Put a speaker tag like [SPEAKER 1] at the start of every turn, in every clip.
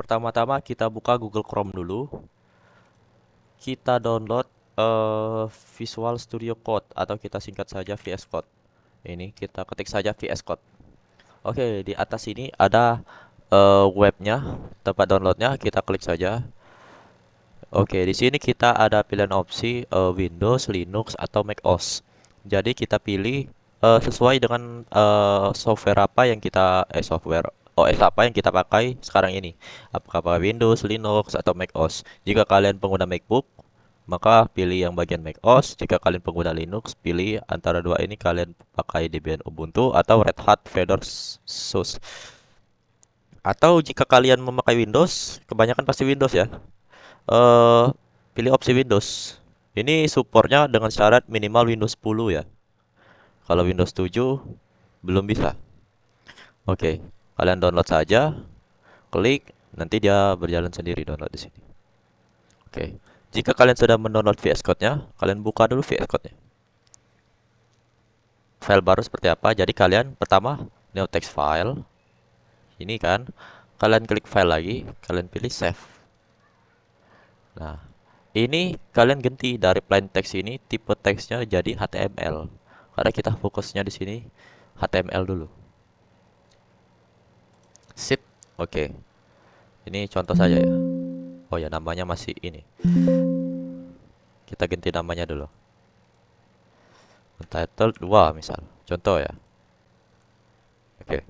[SPEAKER 1] pertama-tama kita buka Google Chrome dulu. Kita download Visual Studio Code atau kita singkat saja VS Code. Ini kita ketik saja VS Code. Oke, di atas ini ada webnya, tempat downloadnya. Kita klik saja. Oke, di sini kita ada pilihan opsi Windows, Linux, atau Mac OS. Jadi kita pilih sesuai dengan software apa yang kita software OS apa yang kita pakai sekarang ini. Apakah pakai Windows, Linux, atau Mac OS. Jika kalian pengguna MacBook, maka pilih yang bagian Mac OS. Jika kalian pengguna Linux, pilih antara dua ini kalian pakai Debian Ubuntu atau Red Hat Fedora SUSE. Atau jika kalian memakai Windows, kebanyakan pasti Windows ya. eh Pilih opsi Windows. Ini supportnya dengan syarat minimal Windows 10 ya. Kalau Windows 7 belum bisa. Oke, kalian download saja, klik, nanti dia berjalan sendiri download di sini. Oke. Jika kalian sudah mendownload VS Code-nya, kalian buka dulu VS Code-nya. File baru seperti apa? Jadi kalian pertama new text file. Ini kan, kalian klik file lagi, kalian pilih save. Nah, ini kalian ganti dari plain text ini tipe teksnya jadi HTML. Karena kita fokusnya di sini HTML dulu. Sip. Oke. Ini contoh saja ya. Oh ya, namanya masih ini. Kita ganti namanya dulu. Untitled 2 misal. Contoh ya. Oke.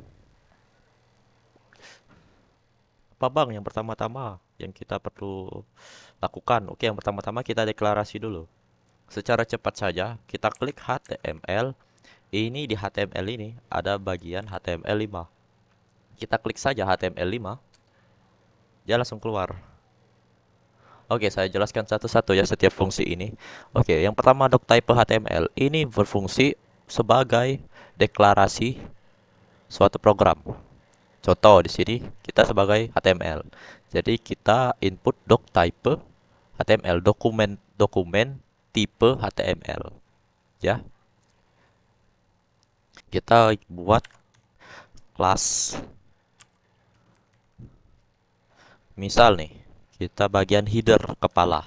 [SPEAKER 1] Apa Bang yang pertama-tama yang kita perlu lakukan? Oke, yang pertama-tama kita deklarasi dulu. Secara cepat saja, kita klik HTML. Ini di HTML ini ada bagian HTML5. Kita klik saja HTML5, dia langsung keluar. Oke, saya jelaskan satu-satu ya setiap fungsi ini. Oke, yang pertama doctype HTML ini berfungsi sebagai deklarasi suatu program. Contoh di sini kita sebagai HTML. Jadi kita input doctype HTML, dokumen tipe HTML ya. Kita buat kelas. Misal nih, kita bagian header kepala.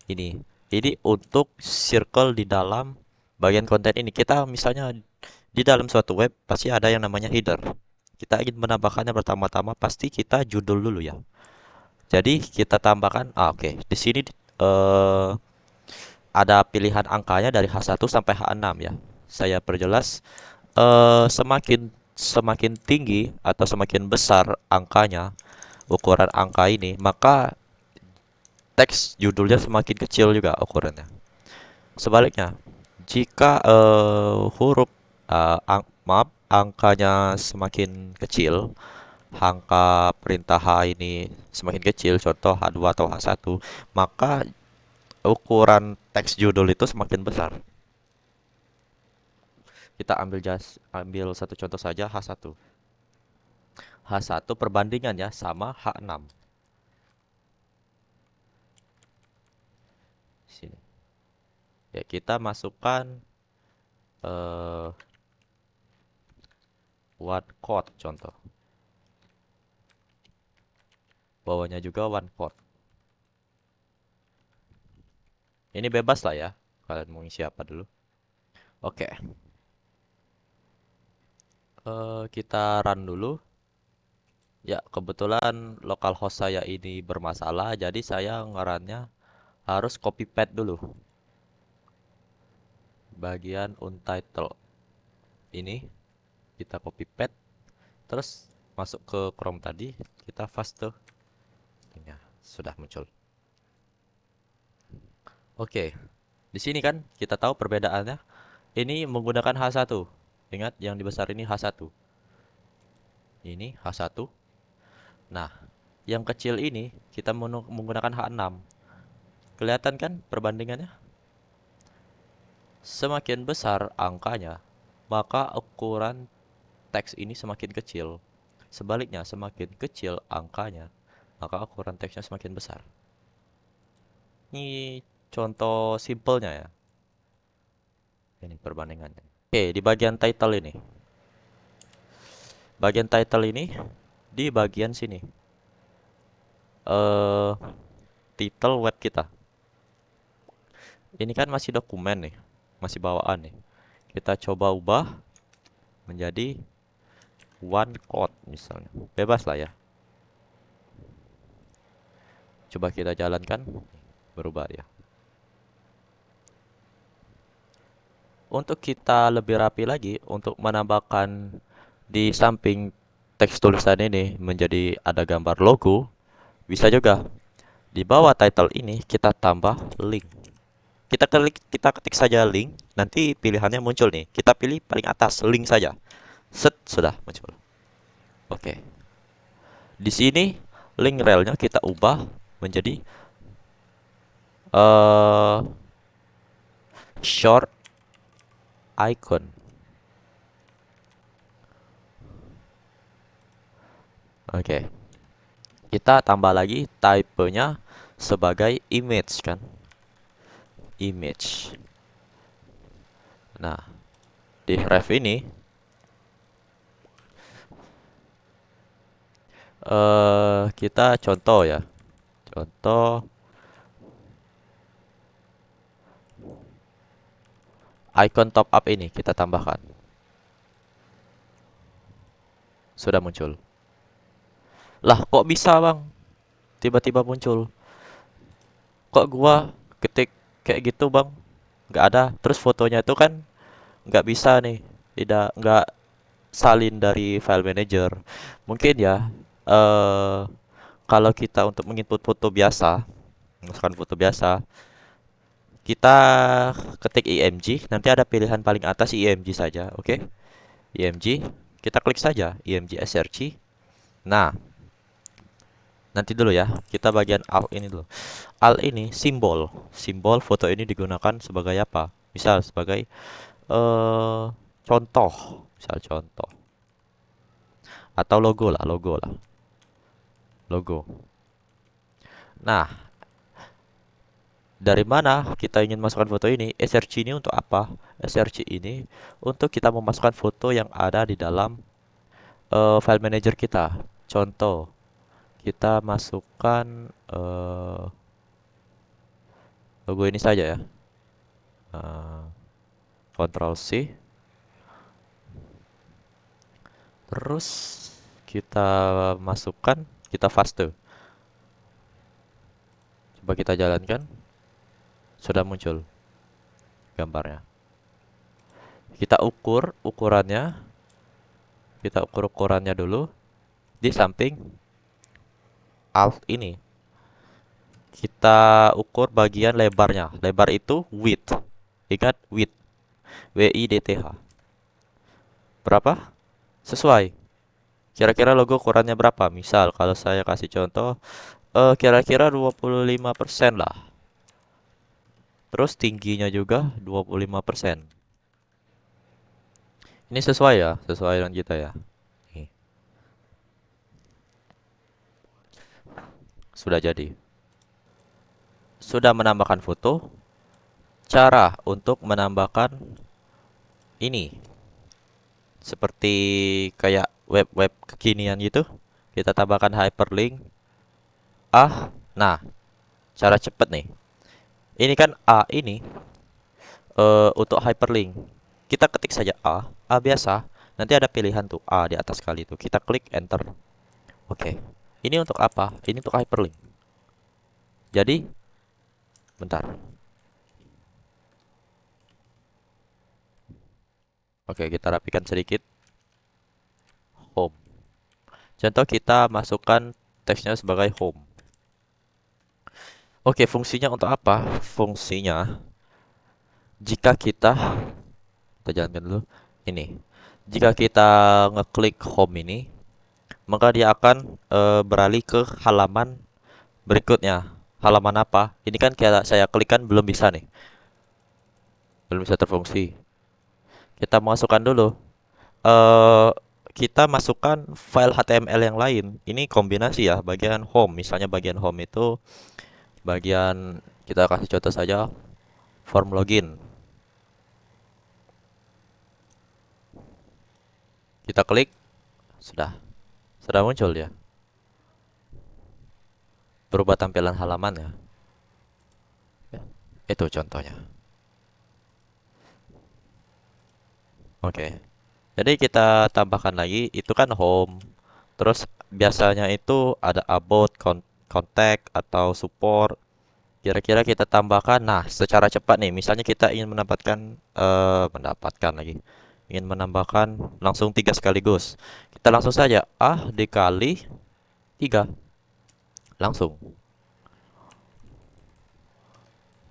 [SPEAKER 1] Ini. Ini untuk circle di dalam bagian konten ini. Kita misalnya di dalam suatu web pasti ada yang namanya header. Kita ingin menambahkannya pertama-tama pasti kita judul dulu ya. Jadi kita tambahkan, oke. Di sini eh, ada pilihan angkanya dari H1 sampai H6 ya. Saya perjelas, semakin semakin tinggi atau semakin besar angkanya, ukuran angka ini, maka teks judulnya semakin kecil juga ukurannya. Sebaliknya, jika maaf, angkanya semakin kecil, angka perintah H ini semakin kecil, contoh H2 atau H1, maka ukuran teks judul itu semakin besar. Kita ambil satu contoh saja H1. H1 perbandingannya sama H6. Sini. Ya, kita masukkan eh one quote contoh. Bawahnya juga one quote. Ini bebas lah ya. Kalian mau isi apa dulu? Oke. Kita run dulu. Ya, kebetulan localhost saya ini bermasalah, jadi saya ngerannya harus copy paste dulu. Bagian untitled ini kita copy paste, terus masuk ke Chrome tadi, kita paste. Ya, sudah muncul. Oke, di sini kan kita tahu perbedaannya. Ini menggunakan H1. Ingat yang dibesar ini H1. Ini H1. Nah, yang kecil ini kita menggunakan H6. Kelihatan kan perbandingannya? Semakin besar angkanya, maka ukuran teks ini semakin kecil. Sebaliknya, semakin kecil angkanya, maka ukuran teksnya semakin besar. Ini contoh simpelnya ya. Ini perbandingannya. Oke, di bagian title ini. Bagian title ini di bagian sini. eh title web kita. Ini kan masih dokumen nih, masih bawaan nih. Kita coba ubah menjadi one code misalnya. Bebas lah ya. Coba kita jalankan, berubah ya. Untuk kita lebih rapi lagi, untuk menambahkan di samping teks tulisan ini menjadi ada gambar logo, bisa juga. Di bawah title ini kita tambah link. Kita ketik saja link, nanti pilihannya muncul nih. Kita pilih paling atas link saja. Set, sudah muncul. Oke. Di sini link relnya kita ubah menjadi eh short icon. Oke. Kita tambah lagi typenya sebagai image kan. Image. Nah, di ref ini kita contoh ya. Contoh icon top up ini kita tambahkan. Sudah muncul. Lah, kok bisa, Bang? Tiba-tiba muncul. Kok gua ketik kayak gitu, Bang? Nggak ada. Terus fotonya itu kan nggak bisa nih. Nggak salin dari file manager. Mungkin ya, eh kalau kita untuk menginput foto biasa, masukkan foto biasa, kita ketik img, nanti ada pilihan paling atas img saja, oke? Img, kita klik saja img src. Nah, nanti dulu ya, kita bagian alt ini dulu. Alt ini simbol, simbol foto ini digunakan sebagai apa? Misal sebagai contoh, misal contoh, atau logo lah, logo. Nah, dari mana kita ingin masukkan foto ini? SRC ini untuk apa? SRC ini untuk kita memasukkan foto yang ada di dalam file manager kita. Contoh, kita masukkan logo ini saja ya. Eh, Ctrl C. Terus kita masukkan, kita paste. Coba kita jalankan. Sudah muncul gambarnya. Kita ukur ukurannya. Kita ukur ukurannya dulu di samping alt ini. Kita ukur bagian lebarnya. Lebar itu width. Ingat width. WIDTH. Berapa? Sesuai. Kira-kira logo ukurannya berapa? Misal kalau saya kasih contoh, kira-kira 25% lah. Terus tingginya juga 25%. Ini sesuai ya, sesuai dengan kita ya. Nih, sudah jadi. Sudah menambahkan foto. Cara untuk menambahkan ini seperti kayak web-web kekinian gitu. Kita tambahkan hyperlink. Nah, cara cepet nih. Ini kan A ini untuk hyperlink. Kita ketik saja A biasa. Nanti ada pilihan tuh A di atas kali itu. Kita klik enter. Oke. Ini untuk apa? Ini untuk hyperlink. Jadi, bentar. Oke, kita rapikan sedikit. Home. Contoh kita masukkan teksnya sebagai home. Oke, fungsinya untuk apa? Fungsinya jika kita jalankan dulu. Ini. Jika kita ngeklik home ini, maka dia akan beralih ke halaman berikutnya. Halaman apa? Ini kan kayak saya klik kan belum bisa nih. Belum bisa terfungsi. Kita masukkan dulu. eh Kita masukkan file HTML yang lain. Ini kombinasi ya, bagian home. Misalnya bagian home itu bagian kita kasih contoh saja form login. Kita klik, sudah muncul ya. berubah tampilan halaman ya. Ya, itu contohnya. Oke. Jadi kita tambahkan lagi, itu kan home. Terus biasanya itu ada about, contact atau support. Kira-kira kita tambahkan. Nah, secara cepat nih, misalnya kita ingin mendapatkan lagi. Ingin menambahkan langsung 3 sekaligus. Kita langsung saja dikali 3 langsung.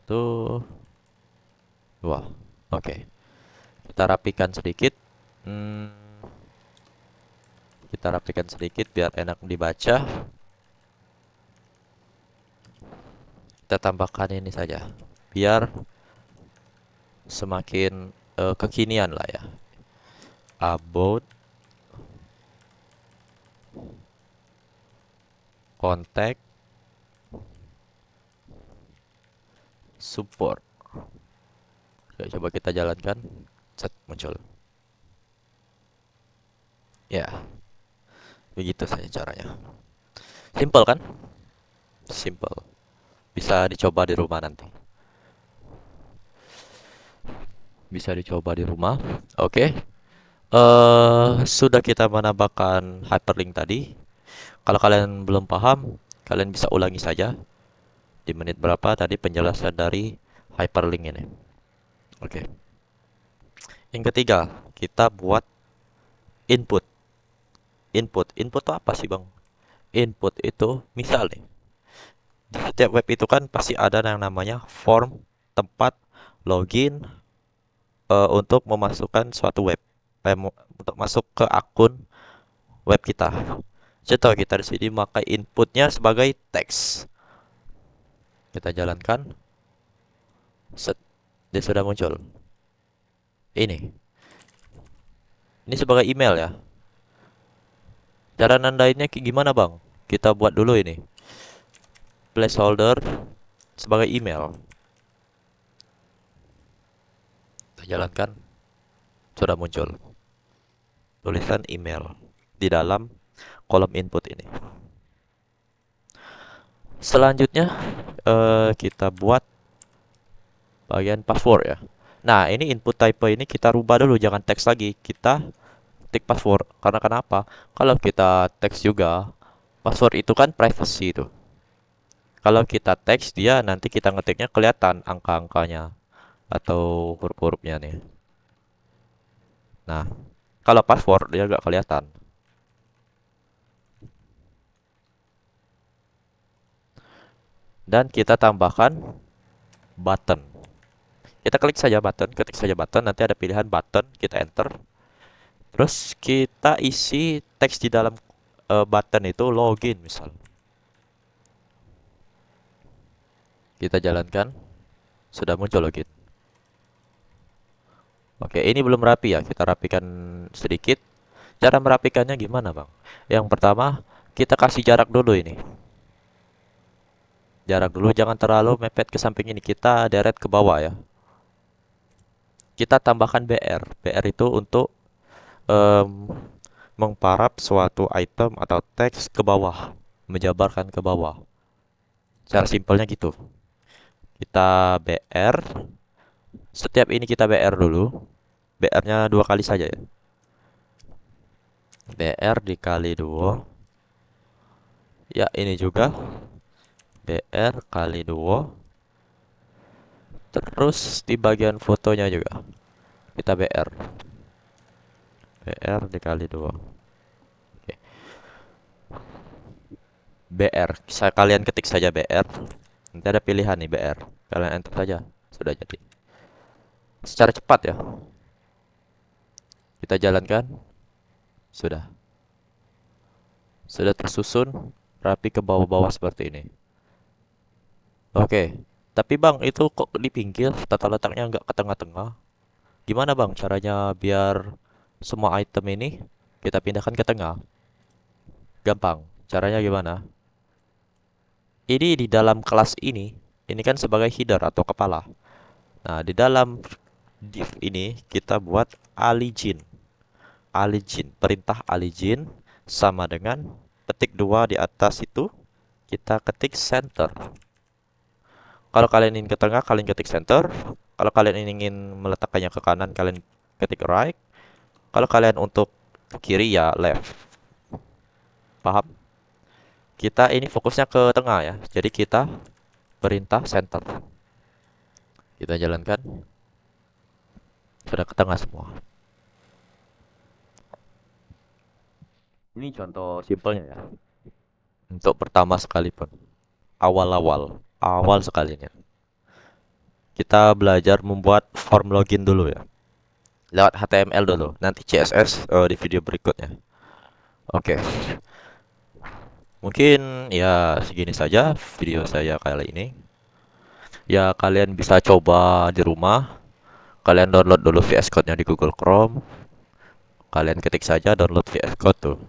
[SPEAKER 1] Tuh, wah, oke. Kita rapikan sedikit. Hmm, kita rapikan sedikit biar enak dibaca. Kita tambahkan ini saja, biar semakin kekinian lah ya. About, contact, support. Oke, coba kita jalankan. Set, muncul. Ya, begitu saja caranya. Simple kan? Simple. Bisa dicoba di rumah nanti. Bisa dicoba di rumah. Oke. Sudah kita menambahkan hyperlink tadi. Kalau kalian belum paham, kalian bisa ulangi saja di menit berapa tadi penjelasan dari hyperlink ini. Oke. Yang ketiga, kita buat input. Input itu apa sih, Bang? Input itu misal nih, di setiap web itu kan pasti ada yang namanya form, tempat, login untuk memasukkan suatu web. Untuk masuk ke akun web kita. Contoh kita di sini memakai inputnya sebagai teks. Kita jalankan. Set, dia sudah muncul. Ini. Ini sebagai email ya. Cara nandainnya gimana, Bang? Kita buat dulu ini. Placeholder sebagai email. Kita jalankan. Sudah muncul tulisan email di dalam kolom input ini. Selanjutnya kita buat bagian password ya. Nah, ini input type ini kita rubah dulu, jangan teks lagi. Kita ketik password. Karena kenapa? Kalau kita teks juga, password itu kan privacy itu. Kalau kita teks dia nanti kita ngetiknya kelihatan angka-angkanya atau huruf-hurufnya nih. Nah, kalau password dia nggak kelihatan. Dan kita tambahkan button. Kita klik saja button, ketik saja button, nanti ada pilihan button, kita enter. Terus kita isi teks di dalam button itu login misal. Kita jalankan, sudah muncul login. Oke, ini belum rapi ya, kita rapikan sedikit. Cara merapikannya gimana, Bang? Yang pertama, kita kasih jarak dulu ini. Jarak dulu, jangan terlalu mepet ke samping ini. Kita deret ke bawah ya. Kita tambahkan BR. BR itu untuk em, mengparap suatu item atau teks ke bawah, menjabarkan ke bawah. Cara simpelnya gitu. Kita BR. Setiap ini kita BR dulu. BR-nya 2 kali saja ya. BR dikali 2. Ya, ini juga BR kali 2. Terus di bagian fotonya juga kita BR. BR dikali 2. Oke. BR. Kalian ketik saja BR. Nanti ada pilihan nih BR. Kalian enter saja. Sudah jadi. Secara cepat ya. Kita jalankan. Sudah. Sudah tersusun rapi ke bawah-bawah seperti ini. Oke. Tapi Bang, itu kok di pinggir tata letaknya nggak ke tengah-tengah? Gimana Bang caranya biar semua item ini kita pindahkan ke tengah? Gampang. Caranya gimana? Ini di dalam kelas ini kan sebagai header atau kepala. Nah, di dalam div ini kita buat aligin. Aligin, perintah aligin sama dengan petik 2 di atas itu. kita ketik center. Kalau kalian ingin ke tengah, kalian ketik center. Kalau kalian ingin meletakkannya ke kanan, kalian ketik right. Kalau kalian untuk ke kiri ya left. Paham? Kita ini fokusnya ke tengah ya. Jadi kita perintah center. Kita jalankan. Sudah ke tengah semua. Ini contoh simpelnya ya. Untuk pertama sekalipun. Awal sekalinya. Kita belajar membuat form login dulu ya. Lewat HTML dulu. Nanti CSS di video berikutnya. Oke. Mungkin ya segini saja video saya kali ini. Ya kalian bisa coba di rumah. Kalian download dulu VS Code-nya di Google Chrome. Kalian ketik saja download VS Code tuh.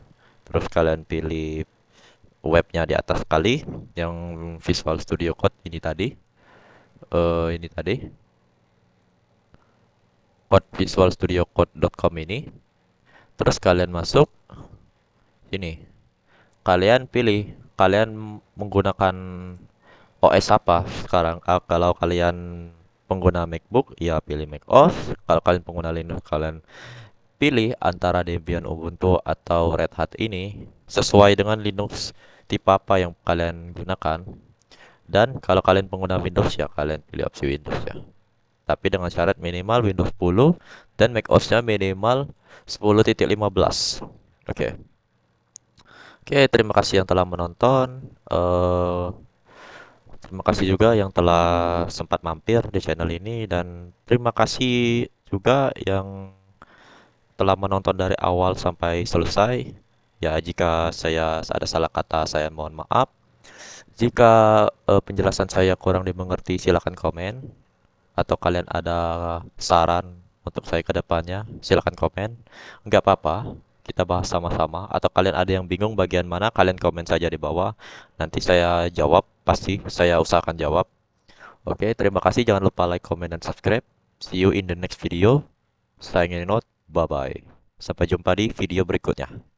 [SPEAKER 1] Terus kalian pilih webnya di atas sekali yang Visual Studio Code ini tadi. Ini tadi. Code visualstudiocode.com ini. Terus kalian masuk ini. Kalian pilih kalian menggunakan OS apa sekarang. Kalau kalian pengguna MacBook, ya pilih macOS. Kalau kalian pengguna Linux, kalian pilih antara Debian, Ubuntu, atau Red Hat ini sesuai dengan Linux tipe apa yang kalian gunakan. Dan kalau kalian pengguna Windows, ya kalian pilih opsi Windows ya. Tapi dengan syarat minimal Windows 10 dan macOS-nya minimal 10.15. Oke. Oke, terima kasih yang telah menonton. Terima kasih juga yang telah sempat mampir di channel ini dan terima kasih juga yang telah menonton dari awal sampai selesai. Ya, jika saya ada salah kata, saya mohon maaf. Jika penjelasan saya kurang dimengerti, silakan komen. Atau kalian ada saran untuk saya ke depannya, silakan komen. Nggak apa-apa, kita bahas sama-sama. Atau kalian ada yang bingung bagian mana, kalian komen saja di bawah. Nanti saya jawab, pasti saya usahakan jawab. Oke, terima kasih. Jangan lupa like, comment, dan subscribe. See you in the next video. Saya ingin note. Bye-bye. Sampai jumpa di video berikutnya.